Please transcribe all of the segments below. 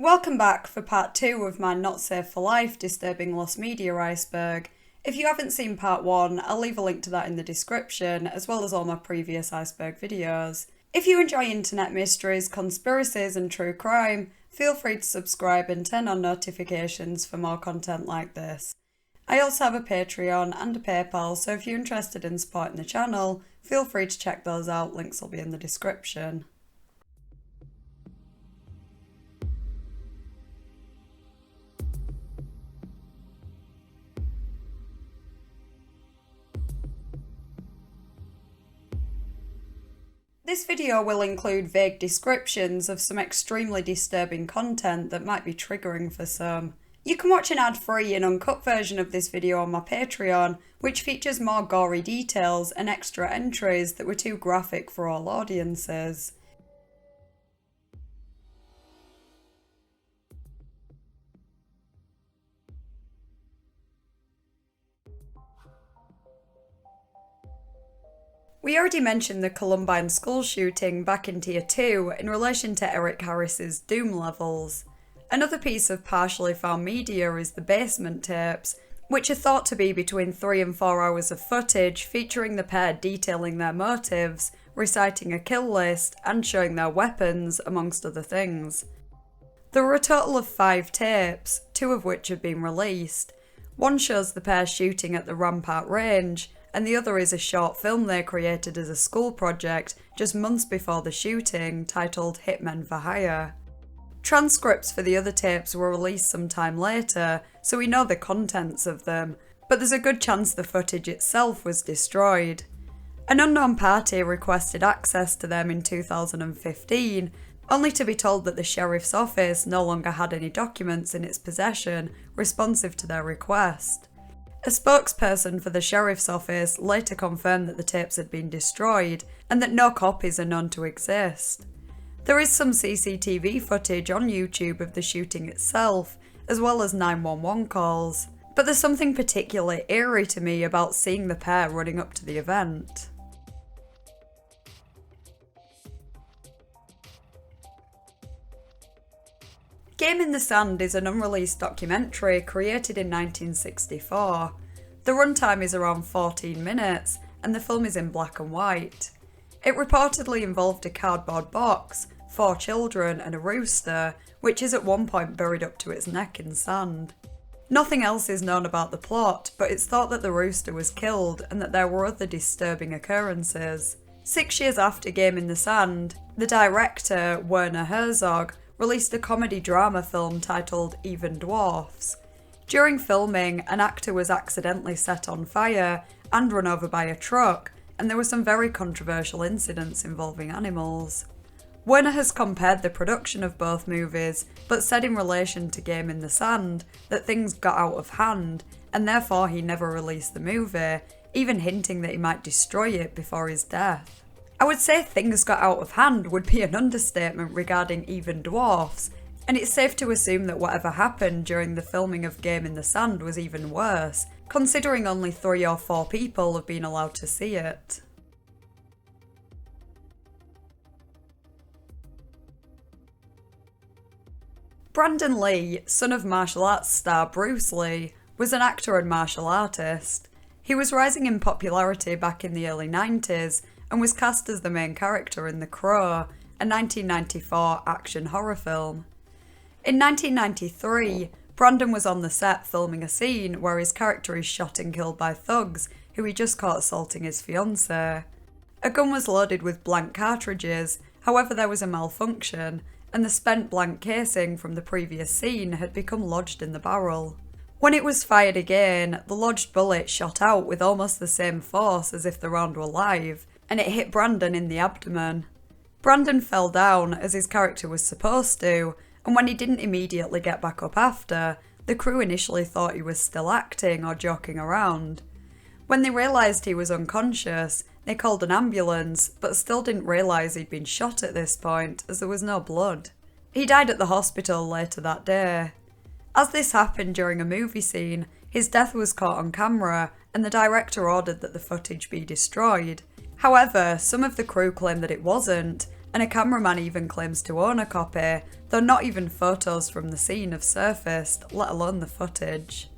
Welcome back for part 2 of my Not Safe for Life Disturbing Lost Media Iceberg. If you haven't seen part 1, I'll leave a link to that in the description, as well as all my previous Iceberg videos. If you enjoy internet mysteries, conspiracies and true crime, feel free to subscribe and turn on notifications for more content like this. I also have a Patreon and a PayPal, so if you're interested in supporting the channel, feel free to check those out, links will be in the description. This video will include vague descriptions of some extremely disturbing content that might be triggering for some. You can watch an ad-free and uncut version of this video on my Patreon, which features more gory details and extra entries that were too graphic for all audiences. We already mentioned the Columbine school shooting back in Tier 2 in relation to Eric Harris's doom levels. Another piece of partially found media is the basement tapes, which are thought to be between 3 and 4 hours of footage featuring the pair detailing their motives, reciting a kill list, and showing their weapons, amongst other things. There are a total of 5 tapes, 2 of which have been released. One shows the pair shooting at the Rampart Range, and the other is a short film they created as a school project just months before the shooting, titled Hitmen for Hire. Transcripts for the other tapes were released some time later, so we know the contents of them, but there's a good chance the footage itself was destroyed. An unknown party requested access to them in 2015, only to be told that the sheriff's office no longer had any documents in its possession responsive to their request. A spokesperson for the sheriff's office later confirmed that the tapes had been destroyed and that no copies are known to exist. There is some CCTV footage on YouTube of the shooting itself, as well as 911 calls, but there's something particularly eerie to me about seeing the pair running up to the event. Game in the Sand is an unreleased documentary created in 1964. The runtime is around 14 minutes, and the film is in black and white. It reportedly involved a cardboard box, 4 children and a rooster, which is at one point buried up to its neck in sand. Nothing else is known about the plot, but it's thought that the rooster was killed and that there were other disturbing occurrences. 6 years after Game in the Sand, the director, Werner Herzog, released a comedy-drama film titled Even Dwarfs. During filming, an actor was accidentally set on fire and run over by a truck, and there were some very controversial incidents involving animals. Werner has compared the production of both movies, but said in relation to Game in the Sand that things got out of hand, and therefore he never released the movie, even hinting that he might destroy it before his death. I would say things got out of hand would be an understatement regarding Even Dwarfs, and it's safe to assume that whatever happened during the filming of Game in the Sand was even worse, considering only 3 or 4 people have been allowed to see it. Brandon Lee, son of martial arts star Bruce Lee, was an actor and martial artist. He was rising in popularity back in the early 90s, and was cast as the main character in The Crow, a 1994 action horror film. In 1993, Brandon was on the set filming a scene where his character is shot and killed by thugs who he just caught assaulting his fiancée. A gun was loaded with blank cartridges, however there was a malfunction, and the spent blank casing from the previous scene had become lodged in the barrel. When it was fired again, the lodged bullet shot out with almost the same force as if the round were live, and it hit Brandon in the abdomen. Brandon fell down, as his character was supposed to, and when he didn't immediately get back up after, the crew initially thought he was still acting or joking around. When they realised he was unconscious, they called an ambulance, but still didn't realise he'd been shot at this point, as there was no blood. He died at the hospital later that day. As this happened during a movie scene, his death was caught on camera, and the director ordered that the footage be destroyed. However, some of the crew claimed that it wasn't, and a cameraman even claims to own a copy, though not even photos from the scene have surfaced, let alone the footage.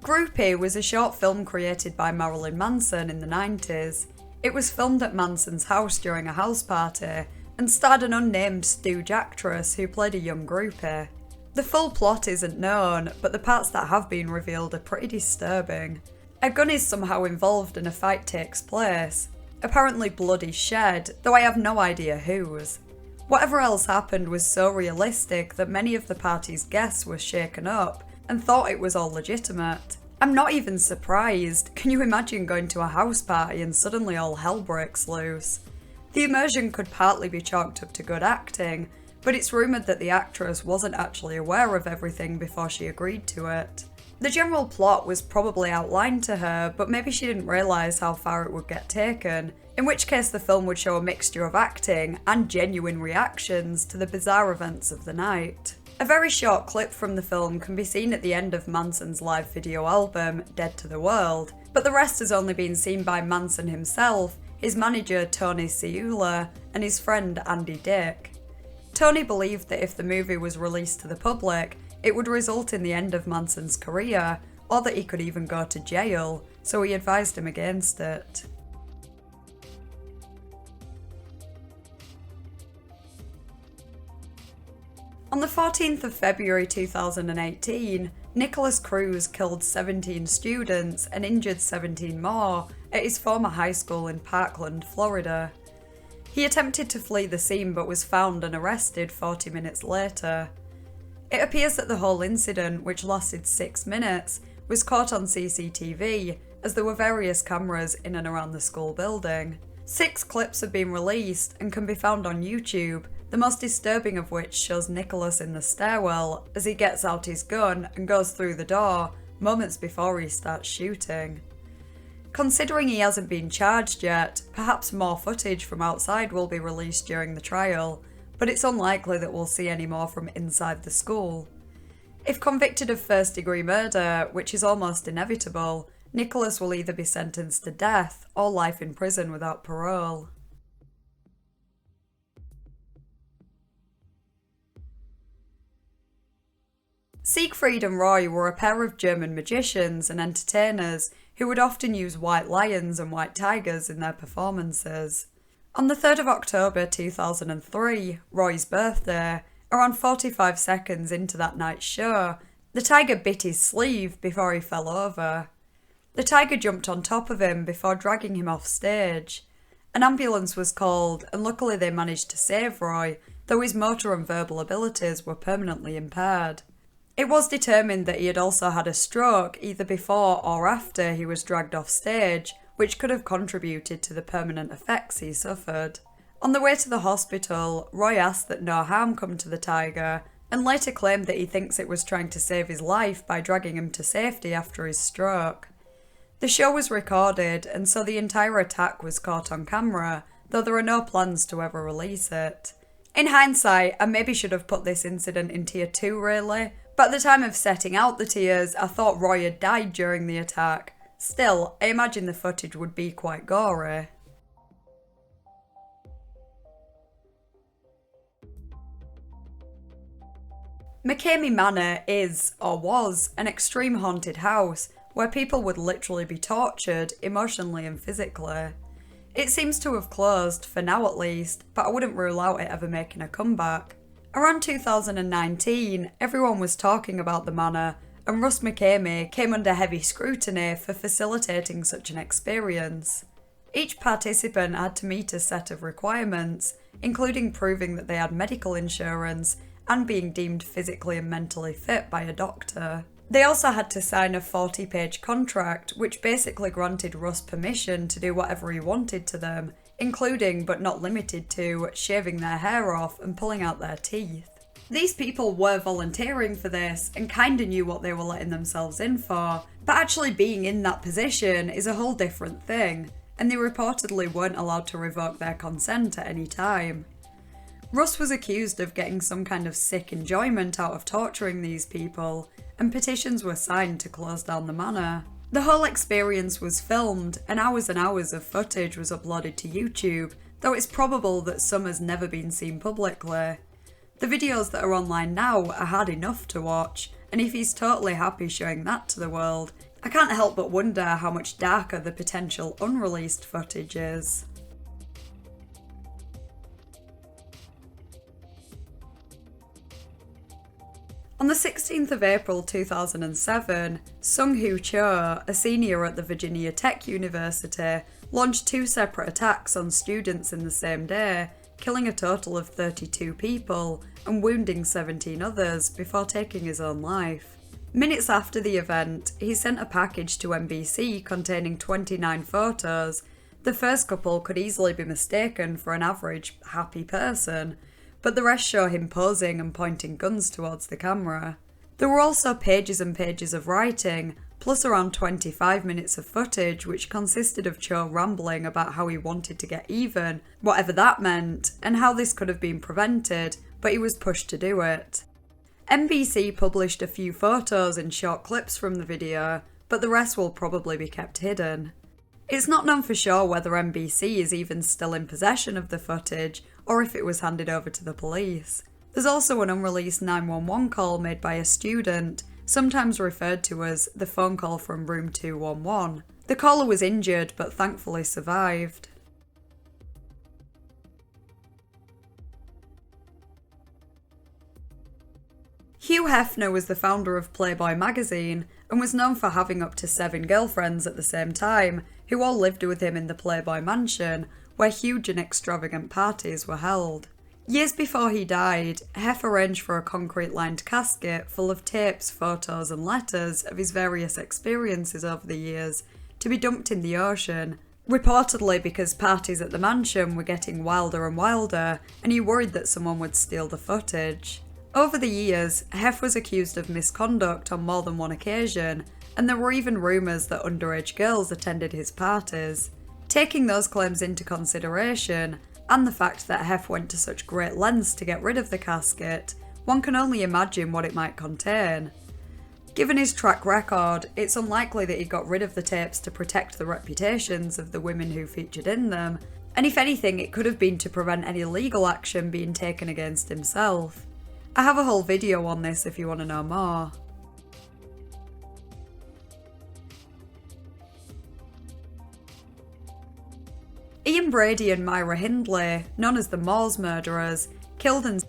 Groupie was a short film created by Marilyn Manson in the 90s. It was filmed at Manson's house during a house party and starred an unnamed stooge actress who played a young groupie. The full plot isn't known, but the parts that have been revealed are pretty disturbing. A gun is somehow involved and a fight takes place. Apparently blood is shed, though I have no idea whose. Whatever else happened was so realistic that many of the party's guests were shaken up and thought it was all legitimate. I'm not even surprised. Can you imagine going to a house party and suddenly all hell breaks loose? The immersion could partly be chalked up to good acting, but it's rumoured that the actress wasn't actually aware of everything before she agreed to it. The general plot was probably outlined to her, but maybe she didn't realise how far it would get taken, in which case the film would show a mixture of acting and genuine reactions to the bizarre events of the night. A very short clip from the film can be seen at the end of Manson's live video album, Dead to the World, but the rest has only been seen by Manson himself, his manager Tony Ciula, and his friend Andy Dick. Tony believed that if the movie was released to the public, it would result in the end of Manson's career, or that he could even go to jail, so he advised him against it. On the 14th of February 2018, Nicholas Cruz killed 17 students and injured 17 more at his former high school in Parkland, Florida. He attempted to flee the scene but was found and arrested 40 minutes later. It appears that the whole incident, which lasted 6 minutes, was caught on CCTV, as there were various cameras in and around the school building. 6 clips have been released and can be found on YouTube, the most disturbing of which shows Nicholas in the stairwell as he gets out his gun and goes through the door, moments before he starts shooting. Considering he hasn't been charged yet, perhaps more footage from outside will be released during the trial, but it's unlikely that we'll see any more from inside the school. If convicted of first-degree murder, which is almost inevitable, Nicholas will either be sentenced to death or life in prison without parole. Siegfried and Roy were a pair of German magicians and entertainers who would often use white lions and white tigers in their performances. On the 3rd of October 2003, Roy's birthday, around 45 seconds into that night's show, the tiger bit his sleeve before he fell over. The tiger jumped on top of him before dragging him off stage. An ambulance was called and luckily they managed to save Roy, though his motor and verbal abilities were permanently impaired. It was determined that he had also had a stroke either before or after he was dragged off stage, which could have contributed to the permanent effects he suffered. On the way to the hospital, Roy asked that no harm come to the tiger, and later claimed that he thinks it was trying to save his life by dragging him to safety after his stroke. The show was recorded, and so the entire attack was caught on camera, though there are no plans to ever release it. In hindsight, I maybe should have put this incident in tier 2 really, but at the time of setting out the tiers, I thought Roy had died during the attack. Still, I imagine the footage would be quite gory. McCamey Manor is, or was, an extreme haunted house where people would literally be tortured, emotionally and physically. It seems to have closed, for now at least, but I wouldn't rule out it ever making a comeback. Around 2019, everyone was talking about the manor, and Russ McCamey came under heavy scrutiny for facilitating such an experience. Each participant had to meet a set of requirements, including proving that they had medical insurance and being deemed physically and mentally fit by a doctor. They also had to sign a 40-page contract, which basically granted Russ permission to do whatever he wanted to them, including but not limited to shaving their hair off and pulling out their teeth. These people were volunteering for this and kinda knew what they were letting themselves in for, but actually being in that position is a whole different thing, and they reportedly weren't allowed to revoke their consent at any time. Russ was accused of getting some kind of sick enjoyment out of torturing these people, and petitions were signed to close down the manor. The whole experience was filmed, and hours of footage was uploaded to YouTube, though it's probable that some has never been seen publicly. The videos that are online now are hard enough to watch, and if he's totally happy showing that to the world, I can't help but wonder how much darker the potential unreleased footage is. On the 16th of April 2007, Sung-Hoo Cho, a senior at the Virginia Tech University, launched 2 separate attacks on students in the same day, killing a total of 32 people and wounding 17 others before taking his own life. Minutes after the event, he sent a package to NBC containing 29 photos. The first couple could easily be mistaken for an average, happy person, but the rest show him posing and pointing guns towards the camera. There were also pages and pages of writing, plus around 25 minutes of footage which consisted of Cho rambling about how he wanted to get even, whatever that meant, and how this could have been prevented, but he was pushed to do it. NBC published a few photos and short clips from the video, but the rest will probably be kept hidden. It's not known for sure whether NBC is even still in possession of the footage, or if it was handed over to the police. There's also an unreleased 911 call made by a student, sometimes referred to as the phone call from room 211. The caller was injured but thankfully survived. Hugh Hefner was the founder of Playboy magazine and was known for having up to 7 girlfriends at the same time, who all lived with him in the Playboy mansion, where huge and extravagant parties were held. Years before he died, Hef arranged for a concrete-lined casket full of tapes, photos and letters of his various experiences over the years to be dumped in the ocean, reportedly because parties at the mansion were getting wilder and wilder and he worried that someone would steal the footage. Over the years, Hef was accused of misconduct on more than one occasion, and there were even rumours that underage girls attended his parties. Taking those claims into consideration, and the fact that Hef went to such great lengths to get rid of the casket, one can only imagine what it might contain. Given his track record, it's unlikely that he got rid of the tapes to protect the reputations of the women who featured in them, and if anything, it could have been to prevent any legal action being taken against himself. I have a whole video on this if you want to know more. Ian Brady and Myra Hindley, known as the Moors murderers, killed and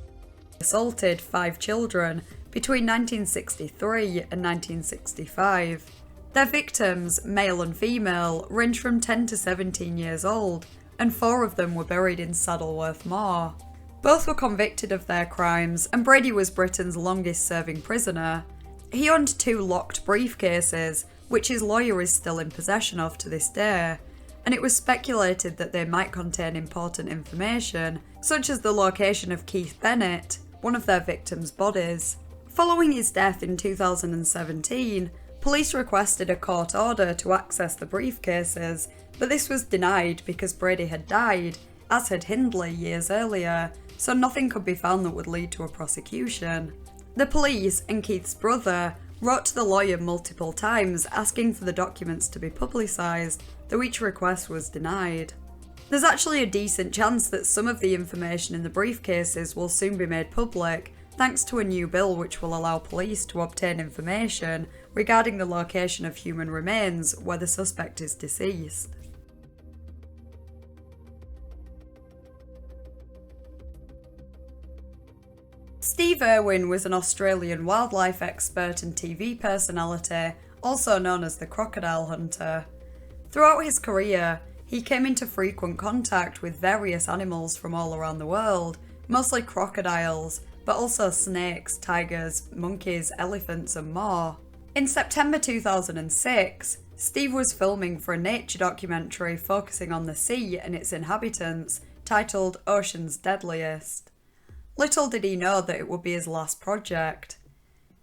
assaulted 5 children between 1963 and 1965. Their victims, male and female, ranged from 10 to 17 years old, and 4 of them were buried in Saddleworth Moor. Both were convicted of their crimes, and Brady was Britain's longest-serving prisoner. He owned 2 locked briefcases, which his lawyer is still in possession of to this day, and it was speculated that they might contain important information, such as the location of Keith Bennett, one of their victims' bodies. Following his death in 2017, police requested a court order to access the briefcases, but this was denied because Brady had died, as had Hindley years earlier, so nothing could be found that would lead to a prosecution. The police and Keith's brother wrote to the lawyer multiple times asking for the documents to be publicised, though each request was denied. There's actually a decent chance that some of the information in the briefcases will soon be made public, thanks to a new bill which will allow police to obtain information regarding the location of human remains where the suspect is deceased. Steve Irwin was an Australian wildlife expert and TV personality, also known as the crocodile hunter. Throughout his career, he came into frequent contact with various animals from all around the world, mostly crocodiles, but also snakes, tigers, monkeys, elephants and more. In September 2006, Steve was filming for a nature documentary focusing on the sea and its inhabitants, titled Ocean's Deadliest. Little did he know that it would be his last project.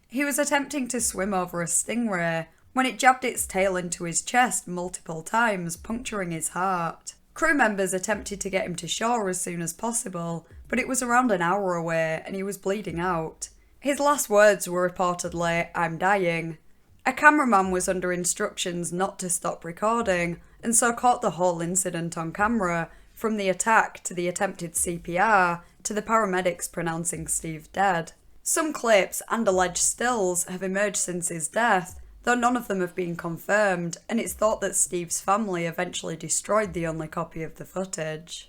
He was attempting to swim over a stingray when it jabbed its tail into his chest multiple times, puncturing his heart. Crew members attempted to get him to shore as soon as possible, but it was around an hour away and he was bleeding out. His last words were reportedly, "I'm dying." A cameraman was under instructions not to stop recording, and so caught the whole incident on camera, from the attack to the attempted CPR to the paramedics pronouncing Steve dead. Some clips and alleged stills have emerged since his death, though none of them have been confirmed, and it's thought that Steve's family eventually destroyed the only copy of the footage.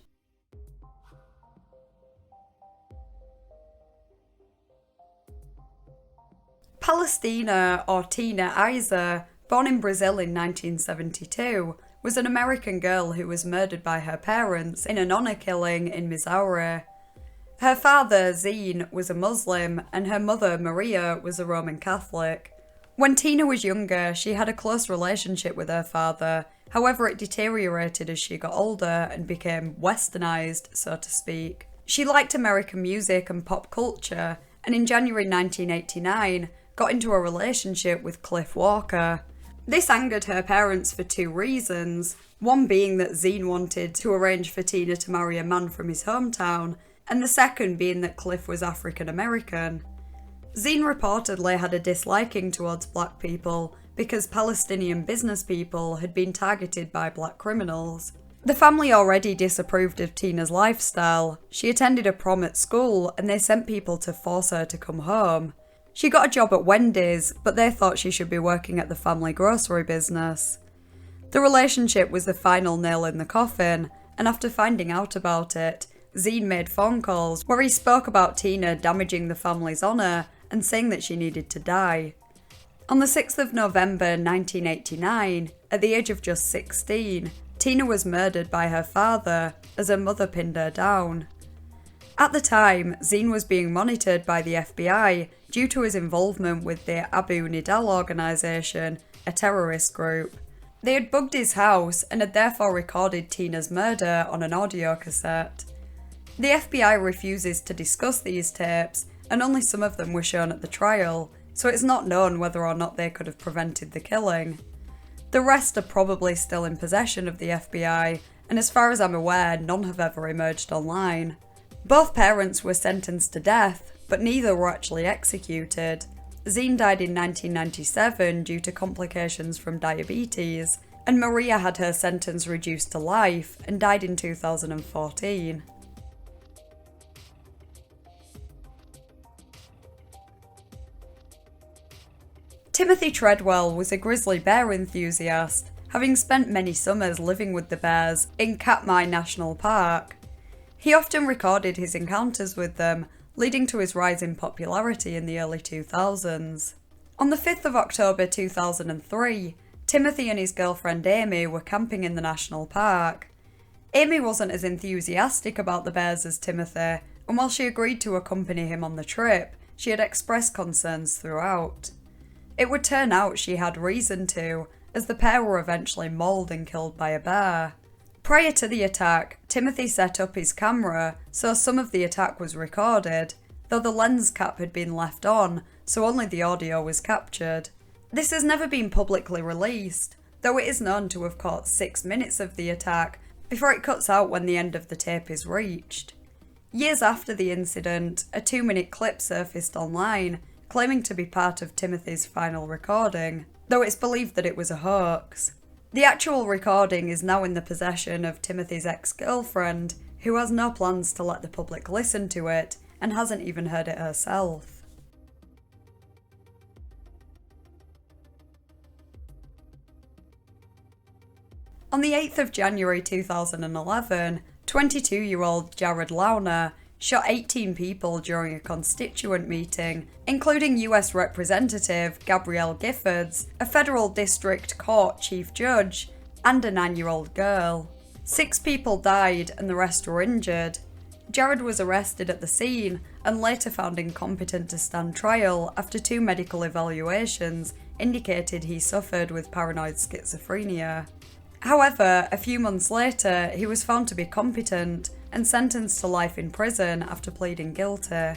Palestina, or Tina Iser, born in Brazil in 1972, was an American girl who was murdered by her parents in an honor killing in Missouri. Her father, Zine, was a Muslim, and her mother, Maria, was a Roman Catholic. When Tina was younger, she had a close relationship with her father, however it deteriorated as she got older and became westernized, so to speak. She liked American music and pop culture, and in January 1989, got into a relationship with Cliff Walker. This angered her parents for two reasons, one being that Zine wanted to arrange for Tina to marry a man from his hometown, and the second being that Cliff was African American. Zine reportedly had a disliking towards black people because Palestinian business people had been targeted by black criminals. The family already disapproved of Tina's lifestyle. She attended a prom at school and they sent people to force her to come home. She got a job at Wendy's, but they thought she should be working at the family grocery business. The relationship was the final nail in the coffin, and after finding out about it, Zine made phone calls where he spoke about Tina damaging the family's honour and saying that she needed to die. On the 6th of November 1989, at the age of just 16, Tina was murdered by her father as her mother pinned her down. At the time, Zine was being monitored by the FBI due to his involvement with the Abu Nidal organisation, a terrorist group. They had bugged his house and had therefore recorded Tina's murder on an audio cassette. The FBI refuses to discuss these tapes, and only some of them were shown at the trial, so it's not known whether or not they could have prevented the killing. The rest are probably still in possession of the FBI, and as far as I'm aware, none have ever emerged online. Both parents were sentenced to death, but neither were actually executed. Zine died in 1997 due to complications from diabetes, and Maria had her sentence reduced to life and died in 2014. Timothy Treadwell was a grizzly bear enthusiast, having spent many summers living with the bears in Katmai National Park. He often recorded his encounters with them, leading to his rise in popularity in the early 2000s. On the 5th of October 2003, Timothy and his girlfriend Amy were camping in the national park. Amy wasn't as enthusiastic about the bears as Timothy, and while she agreed to accompany him on the trip, she had expressed concerns throughout. It would turn out she had reason to, as the pair were eventually mauled and killed by a bear. Prior to the attack, Timothy set up his camera, so some of the attack was recorded, though the lens cap had been left on, so only the audio was captured. This has never been publicly released, though it is known to have caught 6 minutes of the attack before it cuts out when the end of the tape is reached. Years after the incident, a 2-minute clip surfaced online, claiming to be part of Timothy's final recording, though it's believed that it was a hoax. The actual recording is now in the possession of Timothy's ex-girlfriend, who has no plans to let the public listen to it and hasn't even heard it herself. On the 8th of January 2011, 22-year-old Jared Launer shot 18 people during a constituent meeting, including US Representative Gabrielle Giffords, a federal district court chief judge, and a 9-year-old girl. 6 people died and the rest were injured. Jared was arrested at the scene and later found incompetent to stand trial after 2 medical evaluations indicated he suffered with paranoid schizophrenia. However, a few months later, he was found to be competent and sentenced to life in prison after pleading guilty.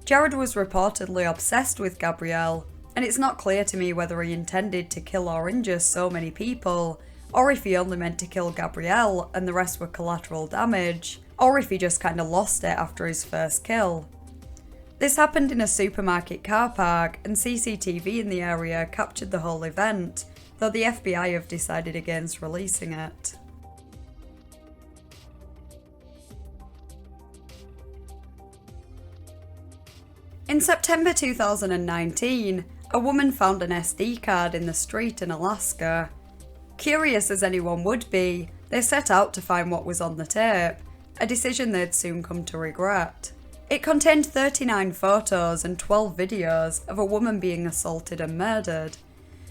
Jared was reportedly obsessed with Gabrielle, and it's not clear to me whether he intended to kill or injure so many people, or if he only meant to kill Gabrielle and the rest were collateral damage, or if he just kinda lost it after his first kill. This happened in a supermarket car park, and CCTV in the area captured the whole event, though the FBI have decided against releasing it. In September 2019, a woman found an SD card in the street in Alaska. Curious as anyone would be, they set out to find what was on the tape, a decision they'd soon come to regret. It contained 39 photos and 12 videos of a woman being assaulted and murdered.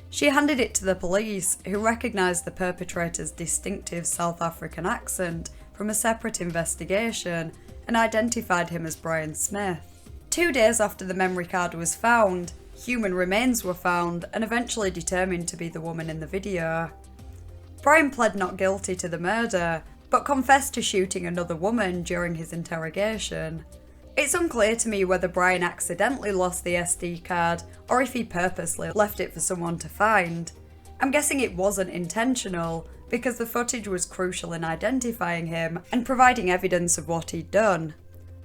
She handed it to the police, who recognised the perpetrator's distinctive South African accent from a separate investigation and identified him as Brian Smith. 2 days after the memory card was found, human remains were found and eventually determined to be the woman in the video. Brian pled not guilty to the murder, but confessed to shooting another woman during his interrogation. It's unclear to me whether Brian accidentally lost the SD card or if he purposely left it for someone to find. I'm guessing it wasn't intentional, because the footage was crucial in identifying him and providing evidence of what he'd done.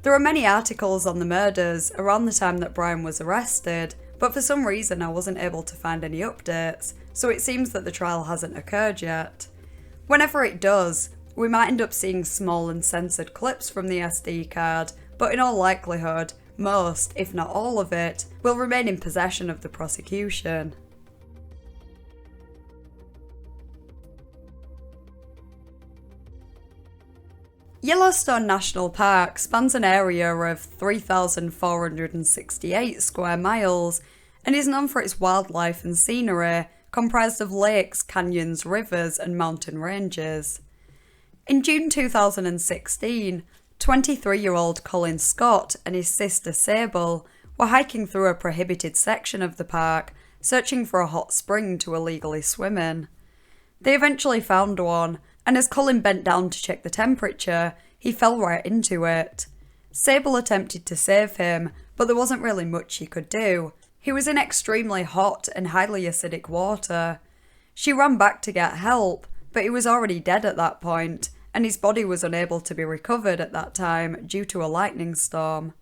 There are many articles on the murders around the time that Brian was arrested, but for some reason I wasn't able to find any updates, so it seems that the trial hasn't occurred yet. Whenever it does, we might end up seeing small and censored clips from the SD card, but in all likelihood, most, if not all of it, will remain in possession of the prosecution. Yellowstone National Park spans an area of 3,468 square miles and is known for its wildlife and scenery, comprised of lakes, canyons, rivers, and mountain ranges. In June 2016, 23-year-old Colin Scott and his sister Sable were hiking through a prohibited section of the park, searching for a hot spring to illegally swim in. They eventually found one, and as Colin bent down to check the temperature, he fell right into it. Sable attempted to save him, but there wasn't really much she could do. He was in extremely hot and highly acidic water. She ran back to get help, but he was already dead at that point, and his body was unable to be recovered at that time due to a lightning storm.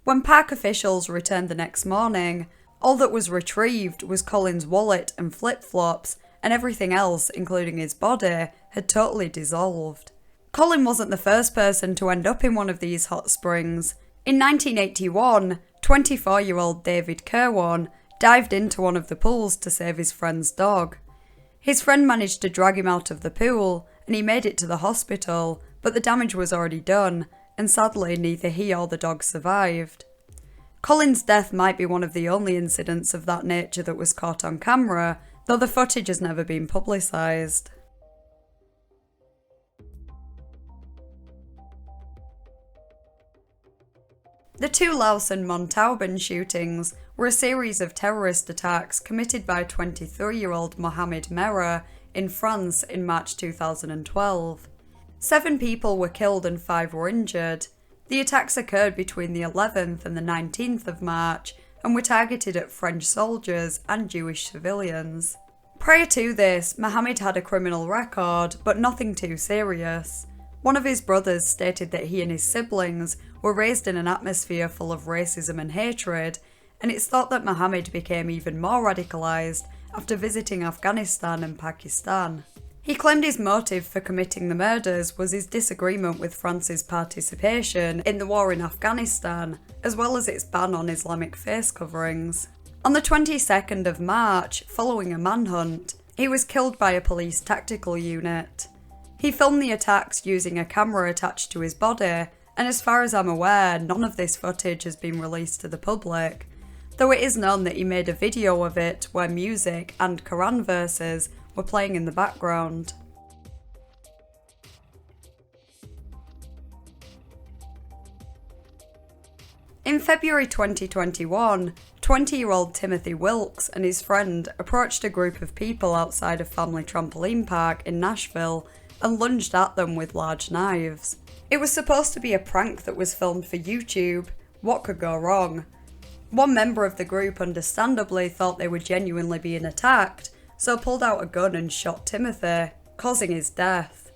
When park officials returned the next morning, all that was retrieved was Colin's wallet and flip-flops, and everything else, including his body, had totally dissolved. Colin wasn't the first person to end up in one of these hot springs. In 1981, 24-year-old David Kerwan dived into one of the pools to save his friend's dog. His friend managed to drag him out of the pool, and he made it to the hospital, but the damage was already done, and sadly neither he or the dog survived. Colin's death might be one of the only incidents of that nature that was caught on camera, though the footage has never been publicised. The two Laos and Montauban shootings were a series of terrorist attacks committed by 23-year-old Mohamed Merah in France in March 2012. 7 people were killed and 5 were injured. The attacks occurred between the 11th and the 19th of March and were targeted at French soldiers and Jewish civilians. Prior to this, Mohamed had a criminal record, but nothing too serious. One of his brothers stated that he and his siblings were raised in an atmosphere full of racism and hatred, and it's thought that Mohamed became even more radicalised after visiting Afghanistan and Pakistan. He claimed his motive for committing the murders was his disagreement with France's participation in the war in Afghanistan, as well as its ban on Islamic face coverings. On the 22nd of March, following a manhunt, he was killed by a police tactical unit. He filmed the attacks using a camera attached to his body, and as far as I'm aware, none of this footage has been released to the public, though it is known that he made a video of it where music and Quran verses were playing in the background. In February 2021, 20-year-old Timothy Wilkes and his friend approached a group of people outside a family trampoline park in Nashville and lunged at them with large knives. It was supposed to be a prank that was filmed for YouTube. What could go wrong? One member of the group understandably thought they were genuinely being attacked, so pulled out a gun and shot Timothy, causing his death.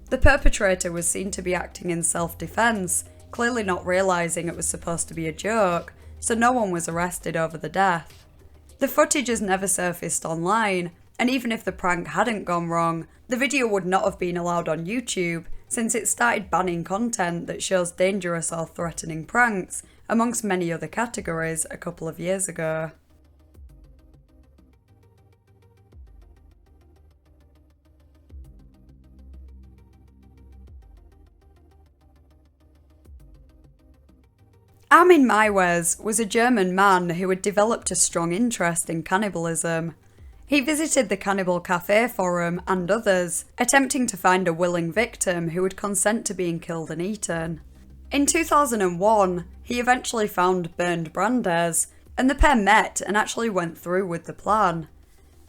The perpetrator was seen to be acting in self-defense. clearly not realising it was supposed to be a joke, so no one was arrested over the death. The footage has never surfaced online, and even if the prank hadn't gone wrong, the video would not have been allowed on YouTube since it started banning content that shows dangerous or threatening pranks, amongst many other categories, a couple of years ago. Armin Meiwes was a German man who had developed a strong interest in cannibalism. He visited the Cannibal Cafe forum and others, attempting to find a willing victim who would consent to being killed and eaten. In 2001, he eventually found Bernd Brandes, and the pair met and actually went through with the plan.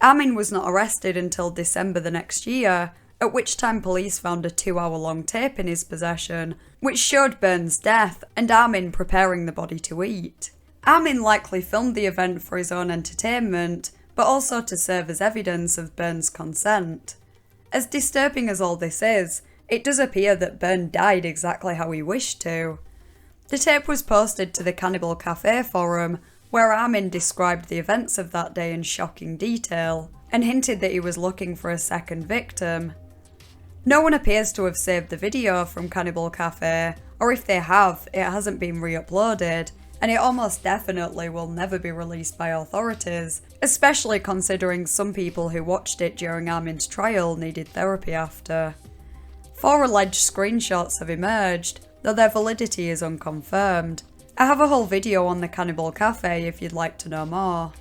Armin was not arrested until December the next year, at which time police found a 2-hour-long tape in his possession, which showed Bernd's death and Armin preparing the body to eat. Armin likely filmed the event for his own entertainment, but also to serve as evidence of Bernd's consent. As disturbing as all this is, it does appear that Bernd died exactly how he wished to. The tape was posted to the Cannibal Cafe forum, where Armin described the events of that day in shocking detail, and hinted that he was looking for a second victim. No one appears to have saved the video from Cannibal Cafe, or if they have, it hasn't been re-uploaded, and it almost definitely will never be released by authorities, especially considering some people who watched it during Armin's trial needed therapy after. 4 alleged screenshots have emerged, though their validity is unconfirmed. I have a whole video on the Cannibal Cafe if you'd like to know more.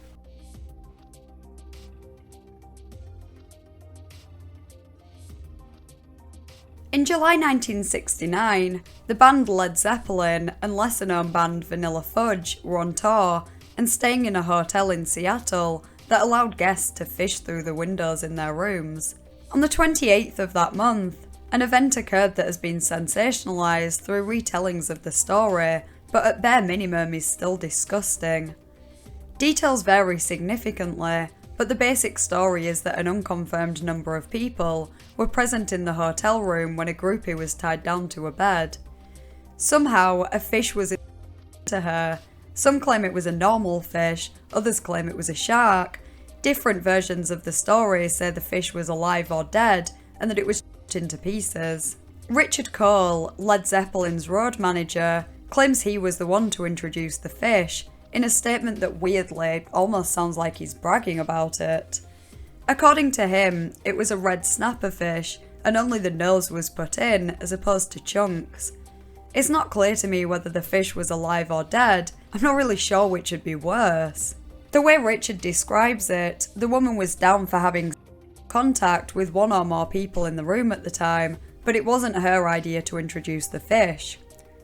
In July 1969, the band Led Zeppelin and lesser-known band Vanilla Fudge were on tour and staying in a hotel in Seattle that allowed guests to fish through the windows in their rooms. On the 28th of that month, an event occurred that has been sensationalised through retellings of the story, but at bare minimum is still disgusting. Details vary significantly, but the basic story is that an unconfirmed number of people were present in the hotel room when a groupie was tied down to a bed. Somehow, a fish was to her. Some claim it was a normal fish, others claim it was a shark. Different versions of the story say the fish was alive or dead, and that it was into pieces. Richard Cole, Led Zeppelin's road manager, claims he was the one to introduce the fish, in a statement that weirdly almost sounds like he's bragging about it. According to him, it was a red snapper fish, and only the nose was put in, as opposed to chunks. It's not clear to me whether the fish was alive or dead. I'm not really sure which would be worse. The way Richard describes it, the woman was down for having contact with 1 or more people in the room at the time, but it wasn't her idea to introduce the fish.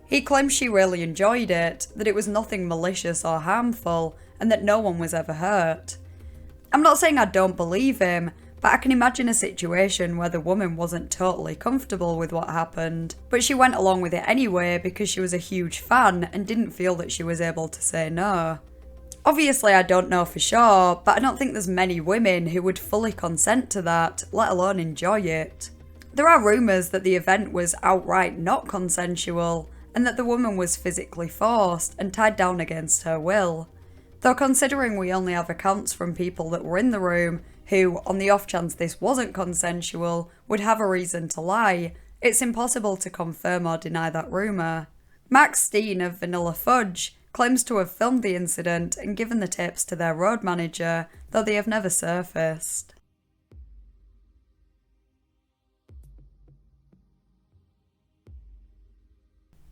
He claims she really enjoyed it, that it was nothing malicious or harmful, and that no one was ever hurt. I'm not saying I don't believe him, but I can imagine a situation where the woman wasn't totally comfortable with what happened, but she went along with it anyway because she was a huge fan and didn't feel that she was able to say no. Obviously I don't know for sure, but I don't think there's many women who would fully consent to that, let alone enjoy it. There are rumours that the event was outright not consensual, and that the woman was physically forced and tied down against her will. Though considering we only have accounts from people that were in the room who, on the off chance this wasn't consensual, would have a reason to lie, it's impossible to confirm or deny that rumour. Max Steen of Vanilla Fudge claims to have filmed the incident and given the tapes to their road manager, though they have never surfaced.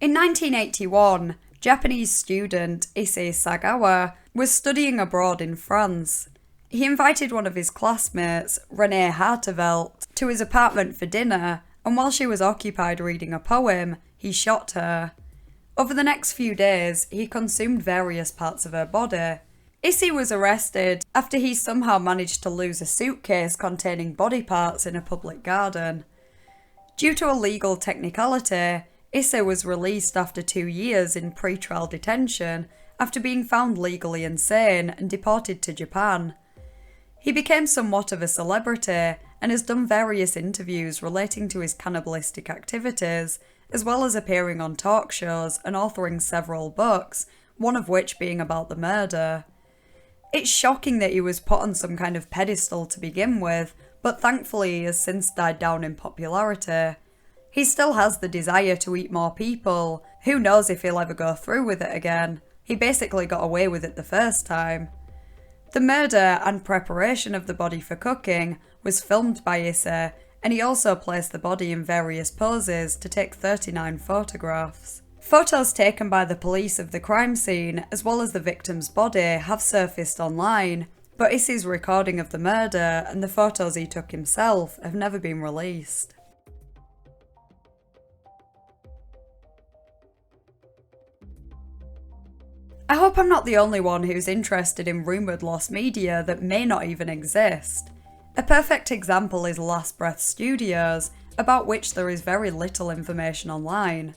In 1981, Japanese student Issei Sagawa was studying abroad in France. He invited one of his classmates, Renée Hartevelt, to his apartment for dinner, and while she was occupied reading a poem, he shot her. Over the next few days, he consumed various parts of her body. Issei was arrested after he somehow managed to lose a suitcase containing body parts in a public garden. Due to a legal technicality, Issei was released after 2 years in pre-trial detention after being found legally insane and deported to Japan. He became somewhat of a celebrity and has done various interviews relating to his cannibalistic activities as well as appearing on talk shows and authoring several books, one of which being about the murder. It's shocking that he was put on some kind of pedestal to begin with, but thankfully he has since died down in popularity. He still has the desire to eat more people. Who knows if he'll ever go through with it again. He basically got away with it the first time. The murder and preparation of the body for cooking was filmed by Issa, and he also placed the body in various poses to take 39 photographs. Photos taken by the police of the crime scene, as well as the victim's body, have surfaced online, but Issa's recording of the murder and the photos he took himself have never been released. I hope I'm not the only one who's interested in rumoured lost media that may not even exist. A perfect example is Last Breath Studios, about which there is very little information online.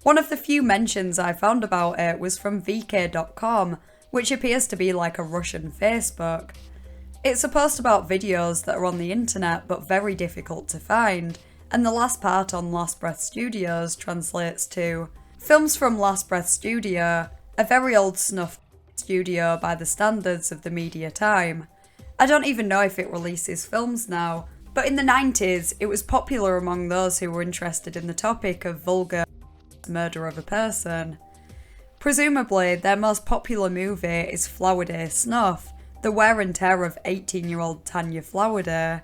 One of the few mentions I found about it was from vk.com, which appears to be like a Russian Facebook. It's a post about videos that are on the internet but very difficult to find, and the last part on Last Breath Studios translates to "Films from Last Breath Studio, a very old snuff studio by the standards of the media time. I don't even know if it releases films now, but in the 90s it was popular among those who were interested in the topic of vulgar murder of a person. Presumably their most popular movie is Flowerday Snuff, the wear and tear of 18-year-old Tanya Flowerday.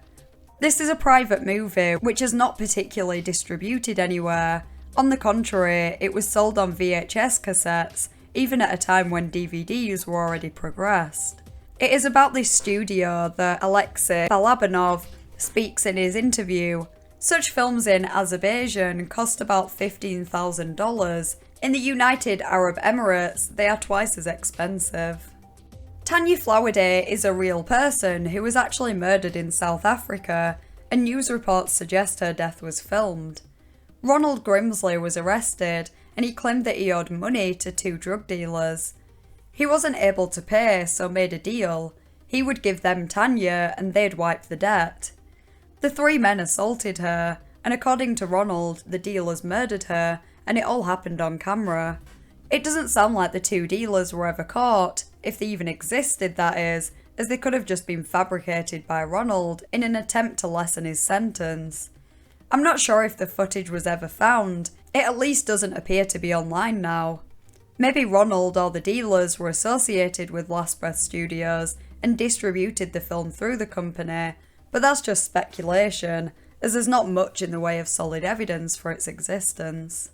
This is a private movie which is not particularly distributed anywhere. On the contrary, it was sold on VHS cassettes, even at a time when DVDs were already progressed. It is about this studio that Alexei Balabanov speaks in his interview. Such films in Azerbaijan cost about $15,000. In the United Arab Emirates, they are twice as expensive. Tanya Flowerday is a real person who was actually murdered in South Africa, and news reports suggest her death was filmed. Ronald Grimsley was arrested, and he claimed that he owed money to 2 drug dealers. He wasn't able to pay, so made a deal. He would give them Tanya and they'd wipe the debt. The 3 men assaulted her, and according to Ronald, the dealers murdered her, and it all happened on camera. It doesn't sound like the 2 dealers were ever caught, if they even existed that is, as they could have just been fabricated by Ronald in an attempt to lessen his sentence. I'm not sure if the footage was ever found. It at least doesn't appear to be online now. Maybe Ronald or the dealers were associated with Last Breath Studios and distributed the film through the company, but that's just speculation, as there's not much in the way of solid evidence for its existence.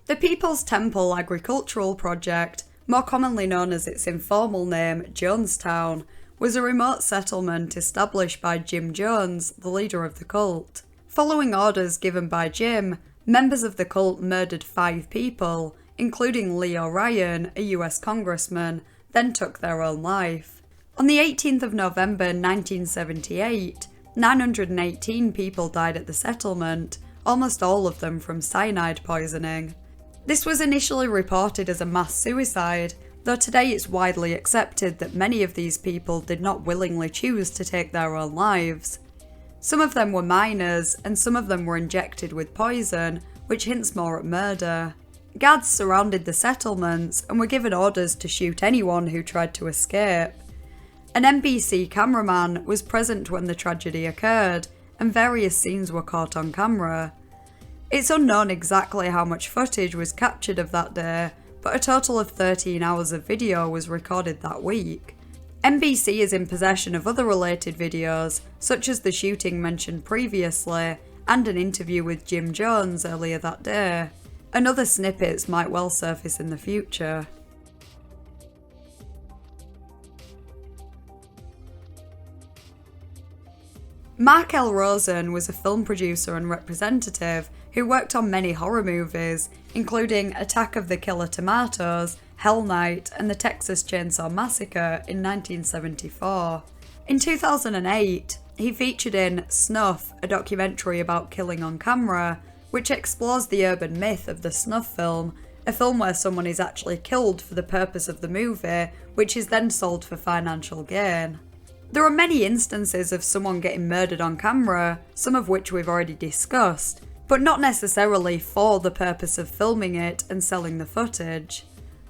The People's Temple Agricultural Project, more commonly known as its informal name, Jonestown, was a remote settlement established by Jim Jones, the leader of the cult. Following orders given by Jim, members of the cult murdered 5 people, including Leo Ryan, a US congressman, then took their own life. On the 18th of November 1978, 918 people died at the settlement, almost all of them from cyanide poisoning. This was initially reported as a mass suicide, though today it's widely accepted that many of these people did not willingly choose to take their own lives. Some of them were minors, and some of them were injected with poison, which hints more at murder. Guards surrounded the settlements and were given orders to shoot anyone who tried to escape. An NBC cameraman was present when the tragedy occurred, and various scenes were caught on camera. It's unknown exactly how much footage was captured of that day, but a total of 13 hours of video was recorded that week. NBC is in possession of other related videos, such as the shooting mentioned previously, and an interview with Jim Jones earlier that day. And other snippets might well surface in the future. Mark L. Rosen was a film producer and representative who worked on many horror movies, including Attack of the Killer Tomatoes, Hell Night, and the Texas Chainsaw Massacre in 1974. In 2008, he featured in Snuff, a documentary about killing on camera, which explores the urban myth of the snuff film, a film where someone is actually killed for the purpose of the movie, which is then sold for financial gain. There are many instances of someone getting murdered on camera, some of which we've already discussed, but not necessarily for the purpose of filming it and selling the footage.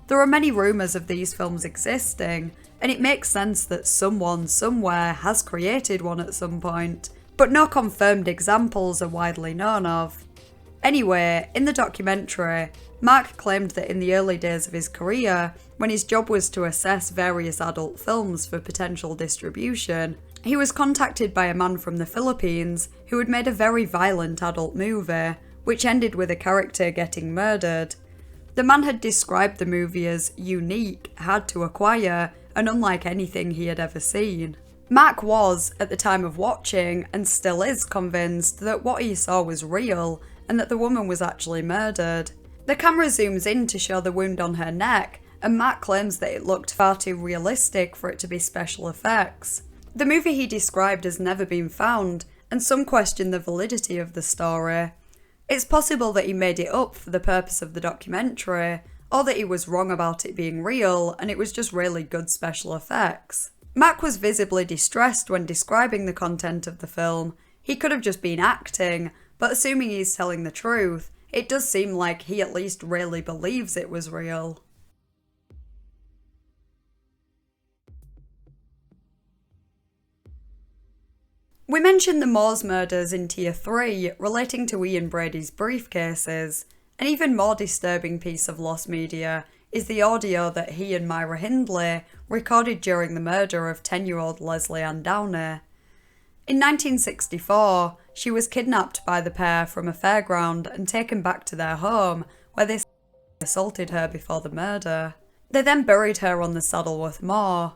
There are many rumours of these films existing, and it makes sense that someone somewhere has created one at some point, but no confirmed examples are widely known of. Anyway, in the documentary, Mark claimed that in the early days of his career, when his job was to assess various adult films for potential distribution, he was contacted by a man from the Philippines who had made a very violent adult movie, which ended with a character getting murdered. The man had described the movie as unique, hard to acquire, and unlike anything he had ever seen. Mark was, at the time of watching, and still is convinced that what he saw was real, and that the woman was actually murdered. The camera zooms in to show the wound on her neck, and Mark claims that it looked far too realistic for it to be special effects. The movie he described has never been found, and some question the validity of the story. It's possible that he made it up for the purpose of the documentary, or that he was wrong about it being real and it was just really good special effects. Mark was visibly distressed when describing the content of the film. He could have just been acting, but assuming he's telling the truth, it does seem like he at least really believes it was real. We mentioned the Moors murders in Tier 3 relating to Ian Brady's briefcases. An even more disturbing piece of lost media is the audio that he and Myra Hindley recorded during the murder of 10-year-old Leslie Ann Downey. In 1964, she was kidnapped by the pair from a fairground and taken back to their home, where they assaulted her before the murder. They then buried her on the Saddleworth Moor.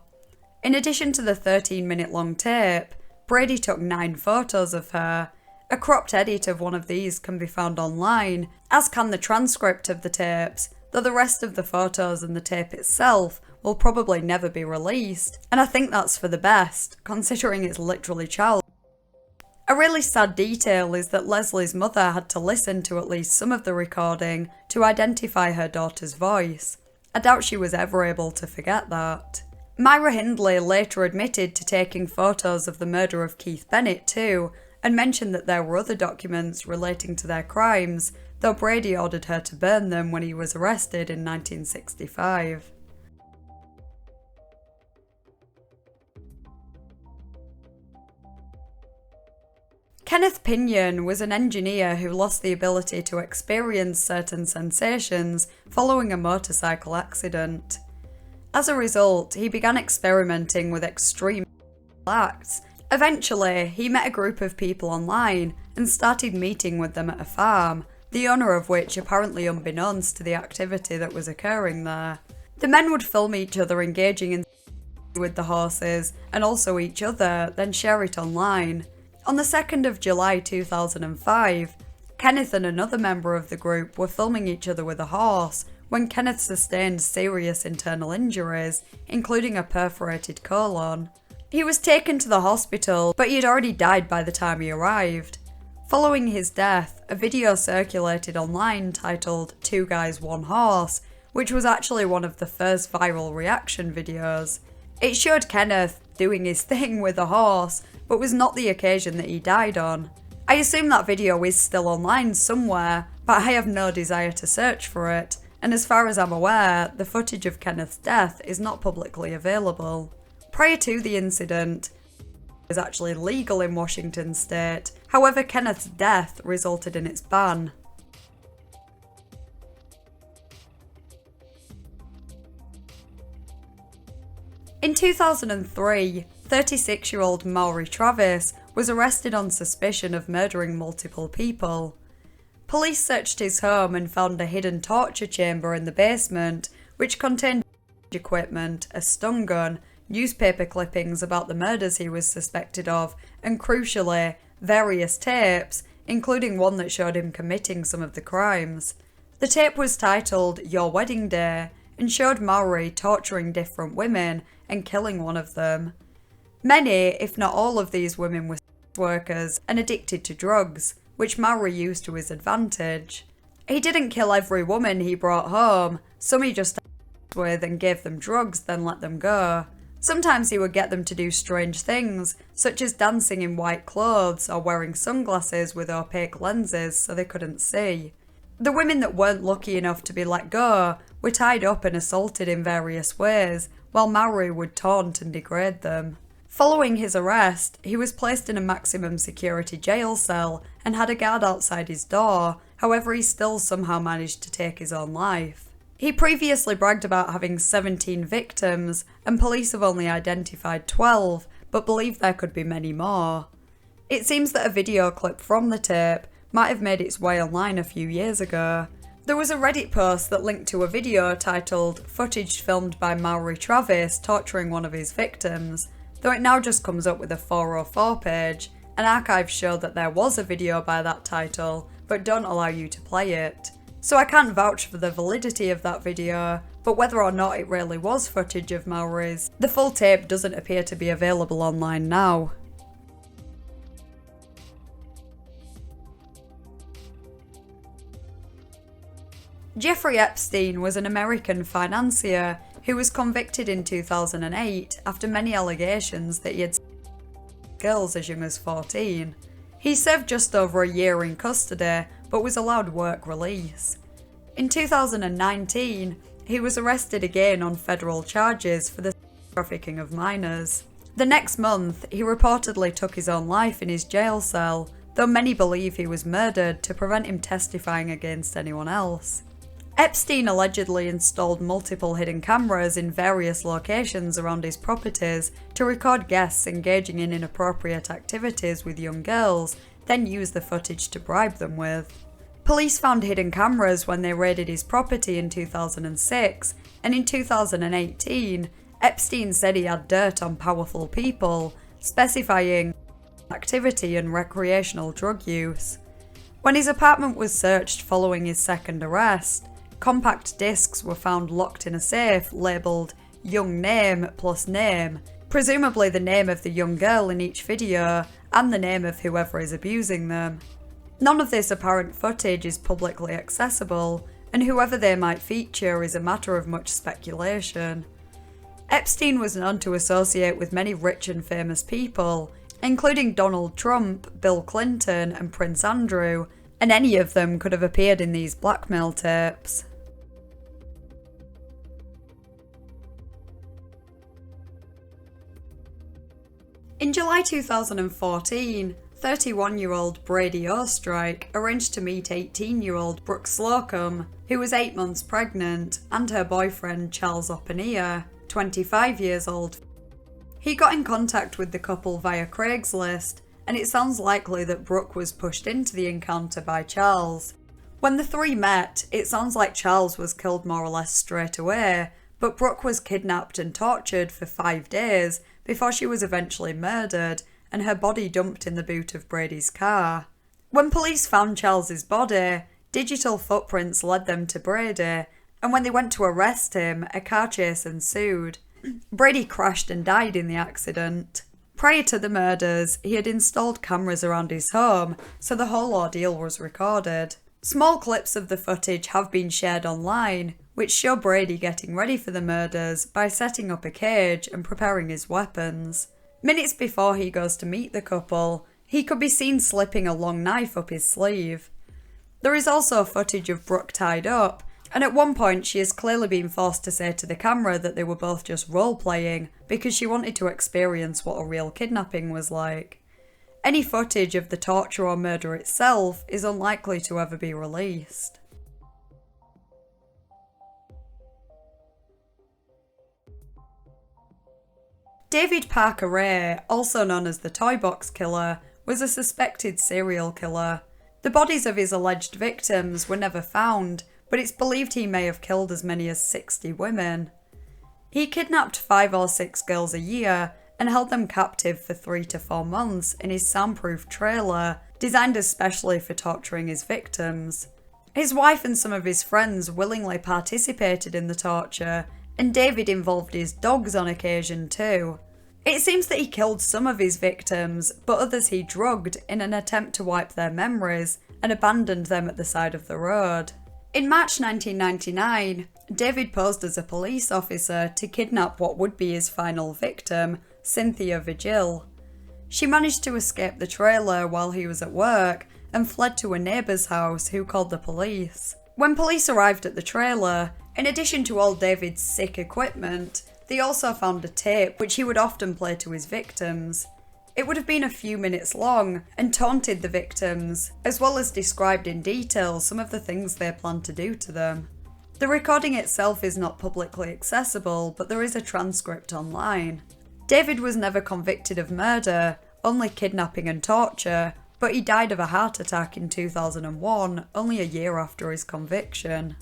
In addition to the 13-minute-long tape, Brady took 9 photos of her. A cropped edit of one of these can be found online, as can the transcript of the tapes, though the rest of the photos and the tape itself will probably never be released, and I think that's for the best, considering it's literally child. A really sad detail is that Leslie's mother had to listen to at least some of the recording to identify her daughter's voice. I doubt she was ever able to forget that. Myra Hindley later admitted to taking photos of the murder of Keith Bennett too, and mentioned that there were other documents relating to their crimes, though Brady ordered her to burn them when he was arrested in 1965. Kenneth Pinion was an engineer who lost the ability to experience certain sensations following a motorcycle accident. As a result, he began experimenting with extreme acts. Eventually, he met a group of people online and started meeting with them at a farm, the owner of which apparently unbeknownst to the activity that was occurring there. The men would film each other engaging in with the horses and also each other, then share it online. On the 2nd of July 2005, Kenneth and another member of the group were filming each other with a horse when Kenneth sustained serious internal injuries, including a perforated colon. He was taken to the hospital, but he had already died by the time he arrived. Following his death, a video circulated online titled 2 Guys, 1 Horse, which was actually one of the first viral reaction videos. It showed Kenneth doing his thing with a horse, but was not the occasion that he died on. I assume that video is still online somewhere, but I have no desire to search for it, and as far as I'm aware, the footage of Kenneth's death is not publicly available. Prior to the incident, it was actually legal in Washington state, however Kenneth's death resulted in its ban. In 2003, 36-year-old Maury Travis was arrested on suspicion of murdering multiple people. Police searched his home and found a hidden torture chamber in the basement, which contained equipment, a stun gun, newspaper clippings about the murders he was suspected of, and crucially, various tapes, including one that showed him committing some of the crimes. The tape was titled Your Wedding Day and showed Maury torturing different women and killing one of them. Many, if not all of these women were sex workers and addicted to drugs, which Maury used to his advantage. He didn't kill every woman he brought home, some he just with and gave them drugs then let them go. Sometimes he would get them to do strange things, such as dancing in white clothes or wearing sunglasses with opaque lenses so they couldn't see. The women that weren't lucky enough to be let go were tied up and assaulted in various ways, while Mowry would taunt and degrade them. Following his arrest, he was placed in a maximum security jail cell and had a guard outside his door, however he still somehow managed to take his own life. He previously bragged about having 17 victims, and police have only identified 12, but believe there could be many more. It seems that a video clip from the tape might have made its way online a few years ago. There was a Reddit post that linked to a video titled "Footage filmed by Mowry Travis torturing one of his victims," though it now just comes up with a 404 page, and archives show that there was a video by that title, but don't allow you to play it. So I can't vouch for the validity of that video, but whether or not it really was footage of Mowry's, the full tape doesn't appear to be available online now. Jeffrey Epstein was an American financier who was convicted in 2008 after many allegations that he had girls as young as 14. He served just over a year in custody, but was allowed work release. In 2019, he was arrested again on federal charges for the trafficking of minors. The next month, he reportedly took his own life in his jail cell, though many believe he was murdered to prevent him testifying against anyone else. Epstein allegedly installed multiple hidden cameras in various locations around his properties to record guests engaging in inappropriate activities with young girls, then used the footage to bribe them with. Police found hidden cameras when they raided his property in 2006, and in 2018, Epstein said he had dirt on powerful people, specifying activity and recreational drug use. When his apartment was searched following his second arrest, compact discs were found locked in a safe labelled "Young Name plus Name," presumably the name of the young girl in each video and the name of whoever is abusing them. None of this apparent footage is publicly accessible, and whoever they might feature is a matter of much speculation. Epstein was known to associate with many rich and famous people, including Donald Trump, Bill Clinton, and Prince Andrew, and any of them could have appeared in these blackmail tapes. In July 2014, 31-year-old Brady Ostrike arranged to meet 18-year-old Brooke Slocum, who was 8 months pregnant, and her boyfriend Charles Opania, 25 years old. He got in contact with the couple via Craigslist, and it sounds likely that Brooke was pushed into the encounter by Charles. When the three met, it sounds like Charles was killed more or less straight away, but Brooke was kidnapped and tortured for 5 days before she was eventually murdered and her body dumped in the boot of Brady's car. When police found Charles's body, digital footprints led them to Brady, and when they went to arrest him, a car chase ensued. Brady crashed and died in the accident. Prior to the murders, he had installed cameras around his home, so the whole ordeal was recorded. Small clips of the footage have been shared online, which show Brady getting ready for the murders by setting up a cage and preparing his weapons. Minutes before he goes to meet the couple, he could be seen slipping a long knife up his sleeve. There is also footage of Brooke tied up, and at one point she is clearly being forced to say to the camera that they were both just role-playing because she wanted to experience what a real kidnapping was like. Any footage of the torture or murder itself is unlikely to ever be released. David Parker Ray, also known as the Toy Box Killer, was a suspected serial killer. The bodies of his alleged victims were never found, but it's believed he may have killed as many as 60 women. He kidnapped 5 or 6 girls a year and held them captive for 3 to 4 months in his soundproof trailer, designed especially for torturing his victims. His wife and some of his friends willingly participated in the torture, and David involved his dogs on occasion too. It seems that he killed some of his victims, but others he drugged in an attempt to wipe their memories and abandoned them at the side of the road. In March 1999, David posed as a police officer to kidnap what would be his final victim, Cynthia Vigil. She managed to escape the trailer while he was at work and fled to a neighbour's house who called the police. When police arrived at the trailer, in addition to all David's sick equipment, they also found a tape which he would often play to his victims. It would have been a few minutes long and taunted the victims, as well as described in detail some of the things they planned to do to them. The recording itself is not publicly accessible, but there is a transcript online. David was never convicted of murder, only kidnapping and torture, but he died of a heart attack in 2001, only a year after his conviction.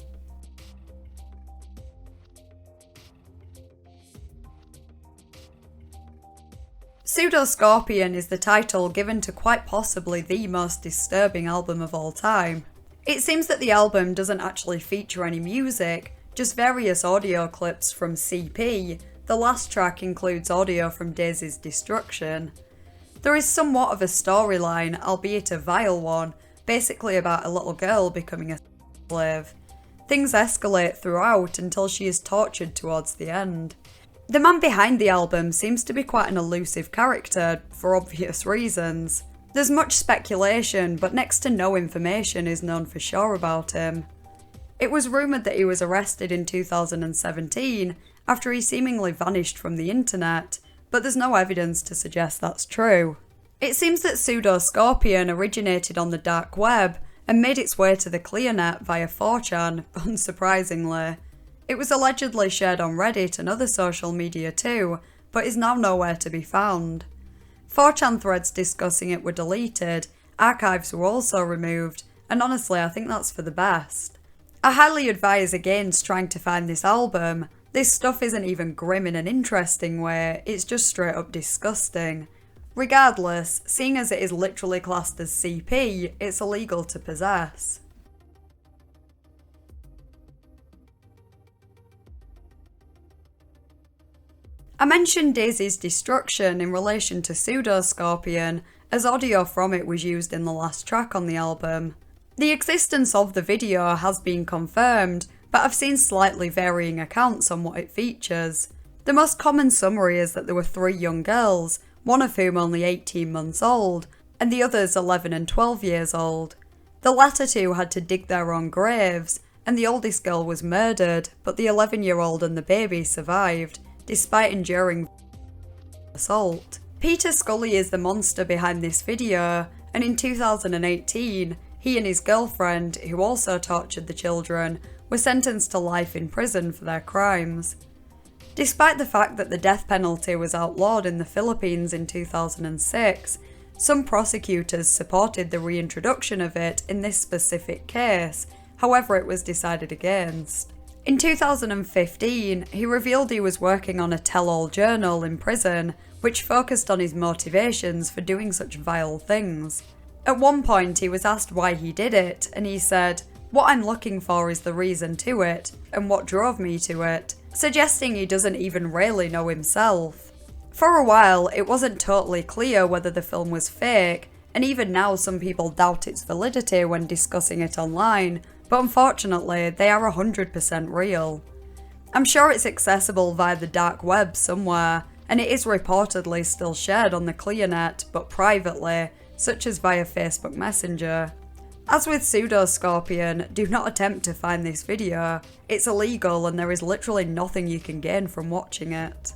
Pseudoscorpion is the title given to quite possibly the most disturbing album of all time. It seems that the album doesn't actually feature any music, just various audio clips from CP. The last track includes audio from Daisy's Destruction. There is somewhat of a storyline, albeit a vile one, basically about a little girl becoming a slave. Things escalate throughout until she is tortured towards the end. The man behind the album seems to be quite an elusive character, for obvious reasons. There's much speculation, but next to no information is known for sure about him. It was rumoured that he was arrested in 2017 after he seemingly vanished from the internet, but there's no evidence to suggest that's true. It seems that Pseudoscorpion originated on the dark web and made its way to the clearnet via 4chan, unsurprisingly. It was allegedly shared on Reddit and other social media too, but is now nowhere to be found. 4chan threads discussing it were deleted, archives were also removed, and honestly I think that's for the best. I highly advise against trying to find this album. This stuff isn't even grim in an interesting way, it's just straight up disgusting. Regardless, seeing as it is literally classed as CP, it's illegal to possess. I mentioned Daisy's Destruction in relation to Pseudoscorpion, as audio from it was used in the last track on the album. The existence of the video has been confirmed, but I've seen slightly varying accounts on what it features. The most common summary is that there were 3 young girls, one of whom only 18 months old, and the others 11 and 12 years old. The latter 2 had to dig their own graves, and the oldest girl was murdered, but the 11-year-old and the baby survived, despite enduring assault. Peter Scully is the monster behind this video, and in 2018, he and his girlfriend, who also tortured the children, were sentenced to life in prison for their crimes. Despite the fact that the death penalty was outlawed in the Philippines in 2006, some prosecutors supported the reintroduction of it in this specific case, however it was decided against. In 2015, he revealed he was working on a tell-all journal in prison, which focused on his motivations for doing such vile things. At one point he was asked why he did it, and he said, "What I'm looking for is the reason to it, and what drove me to it," suggesting he doesn't even really know himself. For a while, it wasn't totally clear whether the film was fake, and even now some people doubt its validity when discussing it online, but unfortunately they are 100% real. I'm sure it's accessible via the dark web somewhere, and it is reportedly still shared on the clearnet, but privately, such as via Facebook Messenger. As with Pseudoscorpion, do not attempt to find this video. It's illegal and there is literally nothing you can gain from watching it.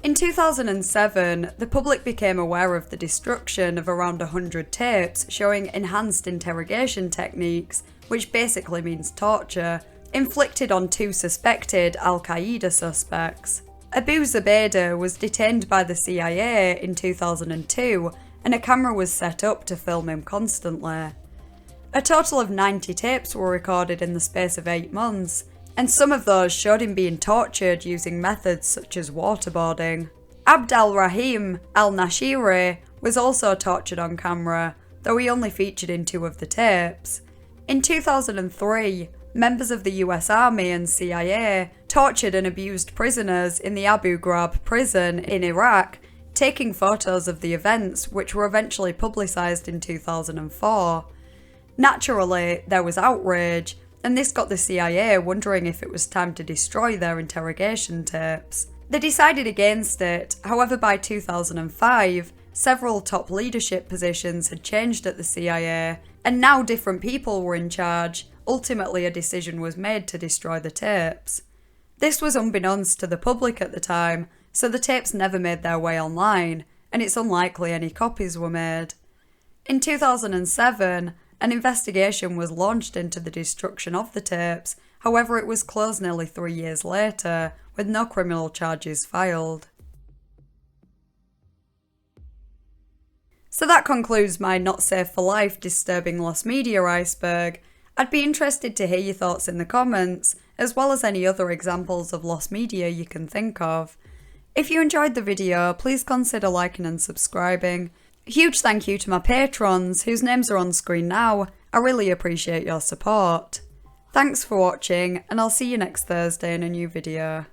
In 2007, the public became aware of the destruction of around 100 tapes showing enhanced interrogation techniques, which basically means torture, inflicted on 2 suspected Al-Qaeda suspects. Abu Zubaydah was detained by the CIA in 2002, and a camera was set up to film him constantly. A total of 90 tapes were recorded in the space of 8 months, and some of those showed him being tortured using methods such as waterboarding. Abd al-Rahim al-Nashiri was also tortured on camera, though he only featured in 2 of the tapes. In 2003, members of the US Army and CIA tortured and abused prisoners in the Abu Ghraib prison in Iraq, taking photos of the events, which were eventually publicised in 2004. Naturally, there was outrage, and this got the CIA wondering if it was time to destroy their interrogation tapes. They decided against it, however by 2005, several top leadership positions had changed at the CIA, and now different people were in charge. Ultimately, a decision was made to destroy the tapes. This was unbeknownst to the public at the time, so the tapes never made their way online, and it's unlikely any copies were made. In 2007, an investigation was launched into the destruction of the tapes, however it was closed nearly 3 years later, with no criminal charges filed. So that concludes my not safe for life disturbing lost media iceberg. I'd be interested to hear your thoughts in the comments, as well as any other examples of lost media you can think of. If you enjoyed the video, please consider liking and subscribing. A huge thank you to my patrons, whose names are on screen now. I really appreciate your support. Thanks for watching, and I'll see you next Thursday in a new video.